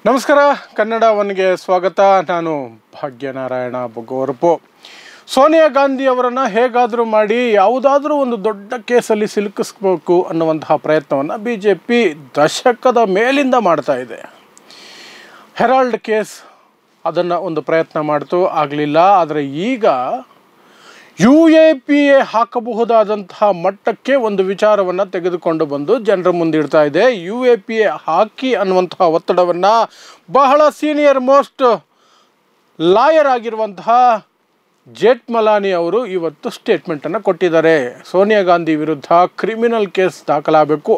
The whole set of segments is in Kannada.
ನಮಸ್ಕಾರ ಕನ್ನಡ ಒನ್ಗೆ ಸ್ವಾಗತ. ನಾನು ಭಾಗ್ಯನಾರಾಯಣ ಬೊಗ್ಗೋರ್ಪು. ಸೋನಿಯಾ ಗಾಂಧಿ ಅವರನ್ನು ಹೇಗಾದರೂ ಮಾಡಿ ಯಾವುದಾದ್ರೂ ಒಂದು ದೊಡ್ಡ ಕೇಸಲ್ಲಿ ಸಿಲುಕಿಸ್ಬೇಕು ಅನ್ನುವಂತಹ ಪ್ರಯತ್ನವನ್ನು BJP ದಶಕದ ಮೇಲಿಂದ ಮಾಡ್ತಾ ಇದೆ. ಹೆರಾಲ್ಡ್ ಕೇಸ್ ಅದನ್ನು ಒಂದು ಪ್ರಯತ್ನ ಮಾಡ್ತು, ಆಗಲಿಲ್ಲ. ಆದರೆ ಈಗ UAPA ಹಾಕಬಹುದಾದಂತಹ ಮಟ್ಟಕ್ಕೆ ಒಂದು ವಿಚಾರವನ್ನು ತೆಗೆದುಕೊಂಡು ಬಂದು ಜನರ ಮುಂದಿಡ್ತಾ ಇದೆ. UAPA ಹಾಕಿ ಅನ್ನುವಂತಹ ಒತ್ತಡವನ್ನು ಬಹಳ ಸೀನಿಯರ್ ಮೋಸ್ಟ್ ಲಾಯರ್ ಆಗಿರುವಂತಹ ಜೇಠ್ಮಲಾನಿ ಅವರು ಇವತ್ತು ಸ್ಟೇಟ್ಮೆಂಟನ್ನು ಕೊಟ್ಟಿದ್ದಾರೆ. ಸೋನಿಯಾ ಗಾಂಧಿ ವಿರುದ್ಧ ಕ್ರಿಮಿನಲ್ ಕೇಸ್ ದಾಖಲಾಗಬೇಕು,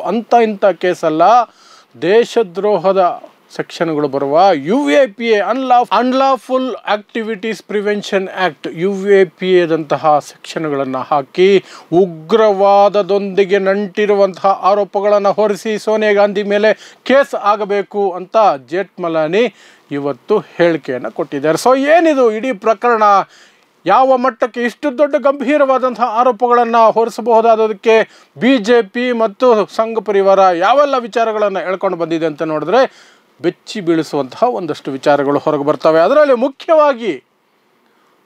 ಇಂಥ ಕೇಸಲ್ಲ, ದೇಶದ್ರೋಹದ ಸೆಕ್ಷನ್ಗಳು ಬರುವ UAPA unlawful activities prevention act UAPAದಂತಹ ಸೆಕ್ಷನ್ಗಳನ್ನು ಹಾಕಿ ಉಗ್ರವಾದದೊಂದಿಗೆ ನಂಟಿರುವಂತಹ ಆರೋಪಗಳನ್ನು ಹೊರಿಸಿ ಸೋನಿಯಾ ಗಾಂಧಿ ಮೇಲೆ ಕೇಸ್ ಆಗಬೇಕು ಅಂತ ಜೇಠ್ಮಲಾನಿ ಇವತ್ತು ಹೇಳಿಕೆಯನ್ನು ಕೊಟ್ಟಿದ್ದಾರೆ. ಸೊ ಏನಿದು ಇಡೀ ಪ್ರಕರಣ? ಯಾವ ಮಟ್ಟಕ್ಕೆ ಇಷ್ಟು ದೊಡ್ಡ ಗಂಭೀರವಾದಂತಹ ಆರೋಪಗಳನ್ನು ಹೊರಿಸಬಹುದಾದದಕ್ಕೆ BJP ಮತ್ತು ಸಂಘ ಪರಿವಾರ ಯಾವೆಲ್ಲ ವಿಚಾರಗಳನ್ನು ಎಳ್ಕೊಂಡು ಬಂದಿದೆ ಅಂತ ನೋಡಿದ್ರೆ ಬೆಚ್ಚಿ ಬೀಳಿಸುವಂತಹ ಒಂದಷ್ಟು ವಿಚಾರಗಳು ಹೊರಗೆ ಬರ್ತವೆ. ಅದರಲ್ಲಿ ಮುಖ್ಯವಾಗಿ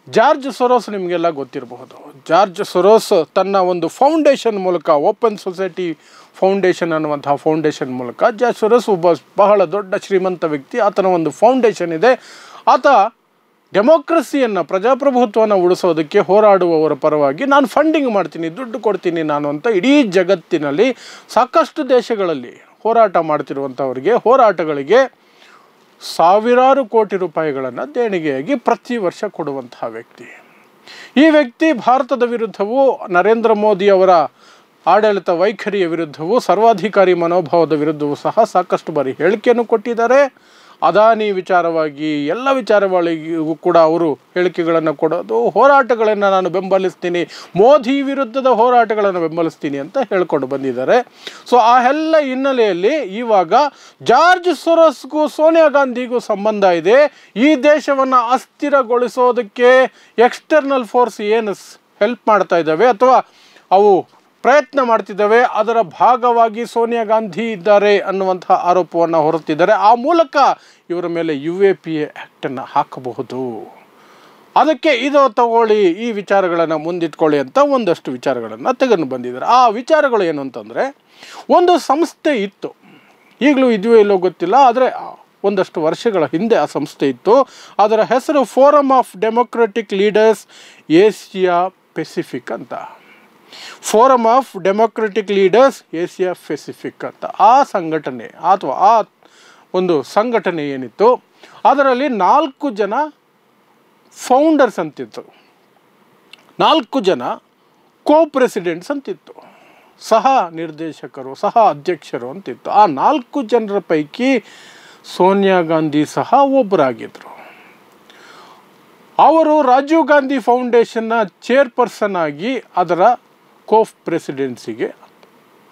ಜಾರ್ಜ್ ಸೊರೋಸ್ ನಿಮಗೆಲ್ಲ ಗೊತ್ತಿರಬಹುದು. ಜಾರ್ಜ್ ಸೊರೋಸ್ ತನ್ನ ಒಂದು ಫೌಂಡೇಶನ್ ಮೂಲಕ, ಓಪನ್ ಸೊಸೈಟಿ ಫೌಂಡೇಶನ್ ಅನ್ನುವಂತಹ ಫೌಂಡೇಶನ್ ಮೂಲಕ, ಜಾರ್ಜ್ ಸೊರೋಸ್ ಒಬ್ಬ ಬಹಳ ದೊಡ್ಡ ಶ್ರೀಮಂತ ವ್ಯಕ್ತಿ. ಆತನ ಒಂದು ಫೌಂಡೇಶನ್ ಇದೆ. ಆತ ಡೆಮೋಕ್ರಸಿಯನ್ನು, ಪ್ರಜಾಪ್ರಭುತ್ವವನ್ನು ಉಳಿಸೋದಕ್ಕೆ ಹೋರಾಡುವವರ ಪರವಾಗಿ ನಾನು ಫಂಡಿಂಗ್ ಮಾಡ್ತೀನಿ, ದುಡ್ಡು ಕೊಡ್ತೀನಿ ನಾನು ಅಂತ ಇಡೀ ಜಗತ್ತಿನಲ್ಲಿ ಸಾಕಷ್ಟು ದೇಶಗಳಲ್ಲಿ ಹೋರಾಟ ಮಾಡ್ತಿರುವಂಥವರಿಗೆ, ಹೋರಾಟಗಳಿಗೆ ಸಾವಿರಾರು ಕೋಟಿ ರೂಪಾಯಿಗಳನ್ನು ದೇಣಿಗೆಯಾಗಿ ಪ್ರತಿ ವರ್ಷ ಕೊಡುವಂತಹ ವ್ಯಕ್ತಿ. ಈ ವ್ಯಕ್ತಿ ಭಾರತದ ವಿರುದ್ಧವೂ, ನರೇಂದ್ರ ಮೋದಿ ಅವರ ಆಡಳಿತ ವೈಖರಿಯ ವಿರುದ್ಧವೂ, ಸರ್ವಾಧಿಕಾರಿ ಮನೋಭಾವದ ವಿರುದ್ಧವೂ ಸಹ ಸಾಕಷ್ಟು ಬಾರಿ ಹೇಳಿಕೆಯನ್ನು ಕೊಟ್ಟಿದ್ದಾರೆ. ಅದಾನಿ ವಿಚಾರವಾಗಿ ಎಲ್ಲ ವಿಚಾರಗಳಿಗೂ ಕೂಡ ಅವರು ಹೇಳಿಕೆಗಳನ್ನು ಕೊಡೋದು, ಹೋರಾಟಗಳನ್ನು ನಾನು ಬೆಂಬಲಿಸ್ತೀನಿ, ಮೋದಿ ವಿರುದ್ಧದ ಹೋರಾಟಗಳನ್ನು ಬೆಂಬಲಿಸ್ತೀನಿ ಅಂತ ಹೇಳ್ಕೊಂಡು ಬಂದಿದ್ದಾರೆ. ಸೊ ಆ ಎಲ್ಲ ಹಿನ್ನೆಲೆಯಲ್ಲಿ ಇವಾಗ ಜಾರ್ಜ್ ಸೊರೋಸ್ಗೂ ಸೋನಿಯಾ ಗಾಂಧಿಗೂ ಸಂಬಂಧ ಇದೆ. ಈ ದೇಶವನ್ನು ಅಸ್ಥಿರಗೊಳಿಸೋದಕ್ಕೆ ಎಕ್ಸ್ಟರ್ನಲ್ ಫೋರ್ಸ್ ಏನು ಹೆಲ್ಪ್ ಮಾಡ್ತಾ ಇದ್ದಾವೆ ಅಥವಾ ಅವು ಪ್ರಯತ್ನ ಮಾಡ್ತಿದ್ದಾವೆ, ಅದರ ಭಾಗವಾಗಿ ಸೋನಿಯಾ ಗಾಂಧಿ ಇದ್ದಾರೆ ಅನ್ನುವಂತಹ ಆರೋಪವನ್ನು ಹೊರತಿದ್ದಾರೆ. ಆ ಮೂಲಕ ಇವರ ಮೇಲೆ UAPA ಆ್ಯಕ್ಟನ್ನು ಹಾಕಬಹುದು. ಅದಕ್ಕೆ ಇದು ತಗೊಳ್ಳಿ, ಈ ವಿಚಾರಗಳನ್ನು ಮುಂದಿಟ್ಕೊಳ್ಳಿ ಅಂತ ಒಂದಷ್ಟು ವಿಚಾರಗಳನ್ನು ತೆಗೆದು ಬಂದಿದ್ದಾರೆ. ಆ ವಿಚಾರಗಳು ಏನು ಅಂತಂದರೆ, ಒಂದು ಸಂಸ್ಥೆ ಇತ್ತು, ಈಗಲೂ ಇದೆಯೋ ಇಲ್ಲೋ ಗೊತ್ತಿಲ್ಲ, ಆದರೆ ಒಂದಷ್ಟು ವರ್ಷಗಳ ಹಿಂದೆ ಆ ಸಂಸ್ಥೆ ಇತ್ತು. ಅದರ ಹೆಸರು forum of democratic leaders Asia Pacific ಅಂತ. Forum of democratic leaders Asia Pacific ಅಂತ ಆ ಸಂಘಟನೆ ಅಥವಾ ಆ ಒಂದು ಸಂಘಟನೆ ಏನಿತ್ತು, ಅದರಲ್ಲಿ 4 ಜನ ಫೌಂಡರ್ಸ್ ಅಂತಿತ್ತು, 4 ಜನ ಪ್ರೆಸಿಡೆಂಟ್ಸ್ ಅಂತಿತ್ತು, ಸಹ ನಿರ್ದೇಶಕರು, ಸಹ ಅಧ್ಯಕ್ಷರು ಅಂತಿತ್ತು. ಆ 4 ಜನರ ಪೈಕಿ ಸೋನಿಯಾ ಗಾಂಧಿ ಸಹ ಒಬ್ಬರಾಗಿದ್ದರು. ಅವರು ರಾಜೀವ್ ಗಾಂಧಿ ಫೌಂಡೇಶನ್ನ ಚೇರ್ಪರ್ಸನ್ ಆಗಿ ಅದರ ಪ್ರೆಸಿಡೆನ್ಸಿಗೆ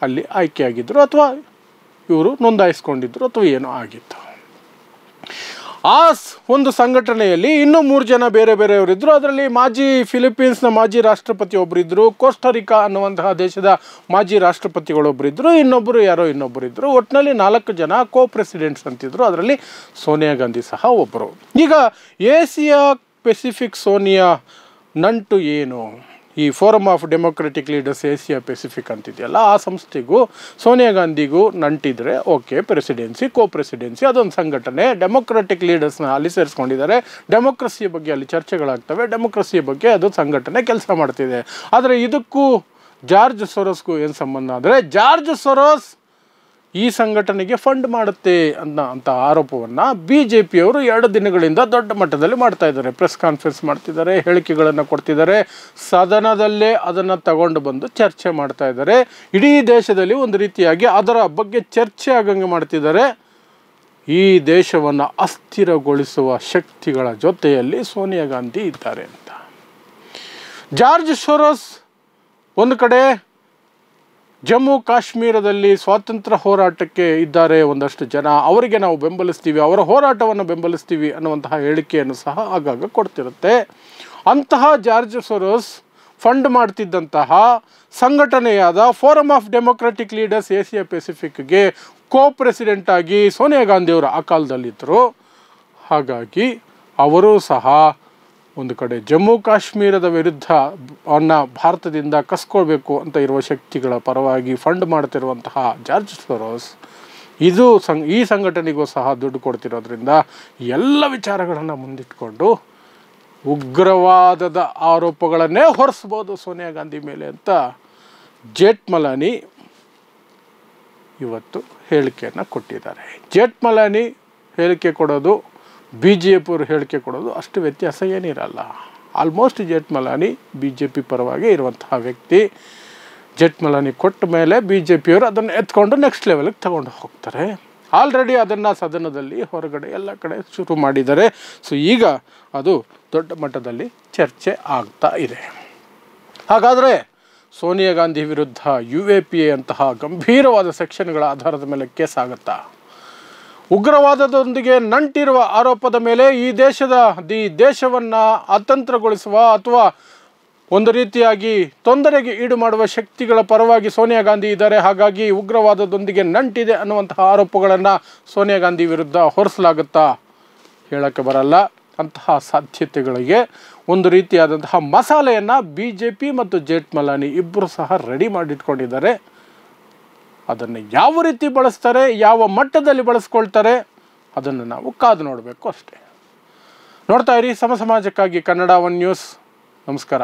ಅಲ್ಲಿ ಆಯ್ಕೆಯಾಗಿದ್ದರು, ಅಥವಾ ಇವರು ನೋಂದಾಯಿಸ್ಕೊಂಡಿದ್ದರು, ಅಥವಾ ಏನೋ ಆಗಿತ್ತು. ಆ ಒಂದು ಸಂಘಟನೆಯಲ್ಲಿ ಇನ್ನೂ 3 ಜನ ಬೇರೆ ಬೇರೆಯವರಿದ್ದರು. ಅದರಲ್ಲಿ ಫಿಲಿಪೀನ್ಸ್ನ ಮಾಜಿ ರಾಷ್ಟ್ರಪತಿ ಒಬ್ಬರಿದ್ದರು, ಕೋಸ್ಟರಿಕಾ ಅನ್ನುವಂತಹ ದೇಶದ ಮಾಜಿ ರಾಷ್ಟ್ರಪತಿಗಳೊಬ್ಬರಿದ್ದರು, ಇನ್ನೊಬ್ಬರಿದ್ದರು. ಒಟ್ಟಿನಲ್ಲಿ 4 ಜನ ಪ್ರೆಸಿಡೆಂಟ್ಸ್ ಅಂತಿದ್ರು. ಅದರಲ್ಲಿ ಸೋನಿಯಾ ಗಾಂಧಿ ಸಹ ಒಬ್ಬರು. ಈಗ ಏಷ್ಯಾ ಪೆಸಿಫಿಕ್ ಸೋನಿಯಾ ನಂಟು ಏನು? ಈ forum of democratic leaders Asia Pacific ಅಂತಿದೆಯಲ್ಲ, ಆ ಸಂಸ್ಥೆಗೂ ಸೋನಿಯಾ ಗಾಂಧಿಗೂ ನಂಟಿದ್ರೆ ಓಕೆ, ಪ್ರೆಸಿಡೆನ್ಸಿ ಪ್ರೆಸಿಡೆನ್ಸಿ ಅದೊಂದು ಸಂಘಟನೆ. ಡೆಮೊಕ್ರೆಟಿಕ್ ಲೀಡರ್ಸ್ನ ಅಲ್ಲಿ ಸೇರಿಸ್ಕೊಂಡಿದ್ದಾರೆ. ಡೆಮೊಕ್ರಸಿಯ ಬಗ್ಗೆ ಅಲ್ಲಿ ಚರ್ಚೆಗಳಾಗ್ತವೆ, ಡೆಮೊಕ್ರಸಿಯ ಬಗ್ಗೆ ಅದು ಸಂಘಟನೆ ಕೆಲಸ ಮಾಡ್ತಿದೆ. ಆದರೆ ಇದಕ್ಕೂ ಜಾರ್ಜ್ ಸೊರೋಸ್ಗೂ ಏನು ಸಂಬಂಧ ಅಂದರೆ, ಜಾರ್ಜ್ ಸೊರೋಸ್ ಈ ಸಂಘಟನೆಗೆ ಫಂಡ್ ಮಾಡುತ್ತೆ ಅಂತ ಆರೋಪವನ್ನು BJPಯವರು 2 ದಿನಗಳಿಂದ ದೊಡ್ಡ ಮಟ್ಟದಲ್ಲಿ ಮಾಡ್ತಾ ಇದ್ದಾರೆ. ಪ್ರೆಸ್ ಕಾನ್ಫರೆನ್ಸ್ ಮಾಡ್ತಿದ್ದಾರೆ, ಹೇಳಿಕೆಗಳನ್ನು ಕೊಡ್ತಿದ್ದಾರೆ, ಸದನದಲ್ಲೇ ಅದನ್ನು ತಗೊಂಡು ಬಂದು ಚರ್ಚೆ ಮಾಡ್ತಾ ಇದ್ದಾರೆ. ಇಡೀ ದೇಶದಲ್ಲಿ ಒಂದು ರೀತಿಯಾಗಿ ಅದರ ಬಗ್ಗೆ ಚರ್ಚೆ ಆಗಂಗೆ ಮಾಡ್ತಿದ್ದಾರೆ. ಈ ದೇಶವನ್ನು ಅಸ್ಥಿರಗೊಳಿಸುವ ಶಕ್ತಿಗಳ ಜೊತೆಯಲ್ಲಿ ಸೋನಿಯಾ ಗಾಂಧಿ ಇದ್ದಾರೆ ಅಂತ. ಜಾರ್ಜ್ ಸೊರೋಸ್ ಒಂದು ಕಡೆ ಜಮ್ಮು ಕಾಶ್ಮೀರದಲ್ಲಿ ಸ್ವಾತಂತ್ರ್ಯ ಹೋರಾಟಕ್ಕೆ ಇದ್ದಾರೆ ಒಂದಷ್ಟು ಜನ, ಅವರಿಗೆ ನಾವು ಬೆಂಬಲಿಸ್ತೀವಿ, ಅವರ ಹೋರಾಟವನ್ನು ಬೆಂಬಲಿಸ್ತೀವಿ ಅನ್ನುವಂತಹ ಹೇಳಿಕೆಯನ್ನು ಸಹ ಆಗಾಗ ಕೊಡ್ತಿರುತ್ತೆ. ಅಂತಹ ಜಾರ್ಜ್ ಸೊರೋಸ್ ಫಂಡ್ ಮಾಡ್ತಿದ್ದಂತಹ ಸಂಘಟನೆಯಾದ forum of democratic leaders Asia ಪೆಸಿಫಿಕ್ಗೆ ಪ್ರೆಸಿಡೆಂಟ್ ಆಗಿ ಸೋನಿಯಾ ಗಾಂಧಿಯವರು ಆ ಕಾಲದಲ್ಲಿದ್ದರು. ಹಾಗಾಗಿ ಅವರು ಸಹ ಒಂದು ಕಡೆ ಜಮ್ಮು ಕಾಶ್ಮೀರದ ವಿರುದ್ಧ ಭಾರತದಿಂದ ಕಸ್ಕೊಳ್ಬೇಕು ಅಂತ ಇರುವ ಶಕ್ತಿಗಳ ಪರವಾಗಿ ಫಂಡ್ ಮಾಡ್ತಿರುವಂತಹ ಜಾರ್ಜ್ ಸೊರೋಸ್ ಈ ಸಂಘಟನೆಗೂ ಸಹ ದುಡ್ಡು ಕೊಡ್ತಿರೋದ್ರಿಂದ ಎಲ್ಲ ವಿಚಾರಗಳನ್ನು ಮುಂದಿಟ್ಕೊಂಡು ಉಗ್ರವಾದದ ಆರೋಪಗಳನ್ನೇ ಹೊರಿಸ್ಬೋದು ಸೋನಿಯಾ ಗಾಂಧಿ ಮೇಲೆ ಅಂತ ಜೇಠ್ಮಲಾನಿ ಇವತ್ತು ಹೇಳಿಕೆಯನ್ನು ಕೊಟ್ಟಿದ್ದಾರೆ. ಜೇಠ್ಮಲಾನಿ ಹೇಳಿಕೆ ಕೊಡೋದು, BJP ಅವರು ಹೇಳಿಕೆ ಕೊಡೋದು ಅಷ್ಟು ವ್ಯತ್ಯಾಸ ಏನಿರಲ್ಲ. ಆಲ್ಮೋಸ್ಟ್ ಜೇಠ್ಮಲಾನಿ BJP ಪರವಾಗಿ ಇರುವಂತಹ ವ್ಯಕ್ತಿ. ಜೇಠ್ಮಲಾನಿ ಕೊಟ್ಟ ಮೇಲೆ BJPಯವರು ಅದನ್ನು ಎತ್ಕೊಂಡು ನೆಕ್ಸ್ಟ್ ಲೆವೆಲ್ಗೆ ತಗೊಂಡು ಹೋಗ್ತಾರೆ. ಆಲ್ರೆಡಿ ಅದನ್ನು ಸದನದಲ್ಲಿ ಹೊರಗಡೆ ಎಲ್ಲ ಕಡೆ ಶುರು ಮಾಡಿದ್ದಾರೆ. ಸೊ ಈಗ ಅದು ದೊಡ್ಡ ಮಟ್ಟದಲ್ಲಿ ಚರ್ಚೆ ಆಗ್ತಾ ಇದೆ. ಹಾಗಾದರೆ ಸೋನಿಯಾ ಗಾಂಧಿ ವಿರುದ್ಧ UAPA ಅಂತಹ ಗಂಭೀರವಾದ ಸೆಕ್ಷನ್ಗಳ ಆಧಾರದ ಮೇಲೆ ಕೇಸ್ ಆಗುತ್ತಾ? ಉಗ್ರವಾದದೊಂದಿಗೆ ನಂಟಿರುವ ಆರೋಪದ ಮೇಲೆ ಈ ದೇಶವನ್ನು ಅತಂತ್ರಗೊಳಿಸುವ ಅಥವಾ ಒಂದು ರೀತಿಯಾಗಿ ತೊಂದರೆಗೆ ಈಡು ಮಾಡುವ ಶಕ್ತಿಗಳ ಪರವಾಗಿ ಸೋನಿಯಾ ಗಾಂಧಿ ಇದ್ದಾರೆ. ಹಾಗಾಗಿ ಉಗ್ರವಾದದೊಂದಿಗೆ ನಂಟಿದೆ ಅನ್ನುವಂತಹ ಆರೋಪಗಳನ್ನು ಸೋನಿಯಾ ಗಾಂಧಿ ವಿರುದ್ಧ ಹೊರಿಸಲಾಗುತ್ತಾ? ಹೇಳೋಕ್ಕೆ ಬರಲ್ಲ. ಅಂತಹ ಸಾಧ್ಯತೆಗಳಿಗೆ ಒಂದು ರೀತಿಯಾದಂತಹ ಮಸಾಲೆಯನ್ನು BJP ಮತ್ತು ಜೇಠ್ಮಲಾನಿ ಇಬ್ಬರು ಸಹ ರೆಡಿ ಮಾಡಿಟ್ಕೊಂಡಿದ್ದಾರೆ. ಅದನ್ನು ಯಾವ ರೀತಿ ಬಳಸ್ತಾರೆ, ಯಾವ ಮಟ್ಟದಲ್ಲಿ ಬಳಸ್ಕೊಳ್ತಾರೆ, ಅದನ್ನು ನಾವು ಕಾದು ನೋಡಬೇಕು ಅಷ್ಟೇ. ನೋಡ್ತಾ ಇರಿ ಸಮಾಜಕ್ಕಾಗಿ ಕನ್ನಡ 1 ನ್ಯೂಸ್. ನಮಸ್ಕಾರ.